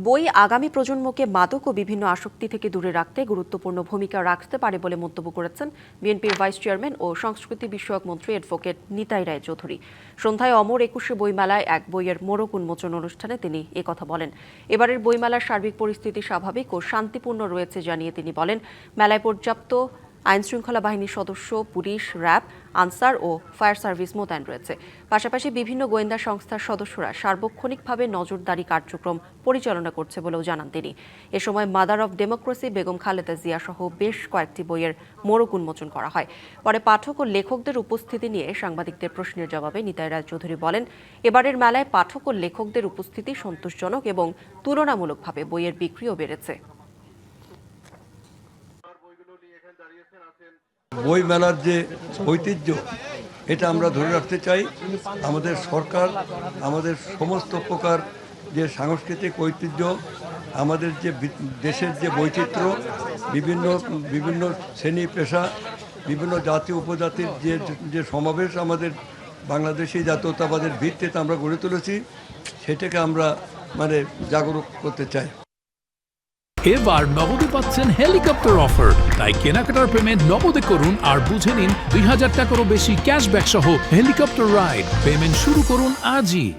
বই আগামী প্রজন্মকে মাদক ও বিভিন্ন আসক্তি থেকে দূরে রাখতে গুরুত্বপূর্ণ ভূমিকা রাখতে পারে বলে মন্তব্য করেছেন বিএনপির ভাইস চেয়ারম্যান ও সংস্কৃতি বিষয়ক মন্ত্রী অ্যাডভোকেট নিতাই রায় চৌধুরী। সন্ধ্যায় অমর ২১শে বইমেলায় এক বইয়ের মোড়ক উন্মোচন অনুষ্ঠানে তিনি একথা বলেন। এবারের বইমেলার সার্বিক পরিস্থিতি স্বাভাবিক ও শান্তিপূর্ণ রয়েছে জানিয়ে তিনি বলেন, মেলায় পর্যাপ্ত আইনশৃঙ্খলা বাহিনীর সদস্য, পুলিশ, র্যাব, আনসার ও ফায়ার সার্ভিস মোতায়েন রয়েছে। পাশাপাশি বিভিন্ন গোয়েন্দা সংস্থার সদস্যরা সার্বক্ষণিকভাবে নজরদারি কার্যক্রম পরিচালনা করছে বলেও জানান তিনি। এ সময় mother of democracy Begum Khaleda Zia সহ বেশ কয়েকটি বইয়ের মোড়ক উন্মোচন করা হয়। পরে পাঠক ও লেখকদের উপস্থিতি নিয়ে সাংবাদিকদের প্রশ্নের জবাবে নিতাই রায় চৌধুরী বলেন, এবারের মেলায় পাঠক ও লেখকদের উপস্থিতি সন্তোষজনক এবং তুলনামূলকভাবে বইয়ের বিক্রিও বেড়েছে। বই মেলার যে ঐতিহ্য, এটা আমরা ধরে রাখতে চাই। আমাদের সরকার আমাদের সমস্ত প্রকার যে সাংস্কৃতিক ঐতিহ্য, আমাদের যে দেশের যে বৈচিত্র্য, বিভিন্ন শ্রেণী পেশা, বিভিন্ন জাতি উপজাতির যে সমাবেশ আমাদের বাংলাদেশি জাতীয়তাবাদের ভিত্তিতে আমরা গড়ে তুলেছি, সেটাকে আমরা জাগরুক করতে চাই। এবার নগদে পাচ্ছেন হেলিকপ্টার অফার, তাই কেনাকাটার পেমেন্ট নগদে করুন আর বুঝে নিন ২০০০ টাকারও বেশি ক্যাশব্যাক সহ হেলিকপ্টার রাইড। পেমেন্ট শুরু করুন আজই।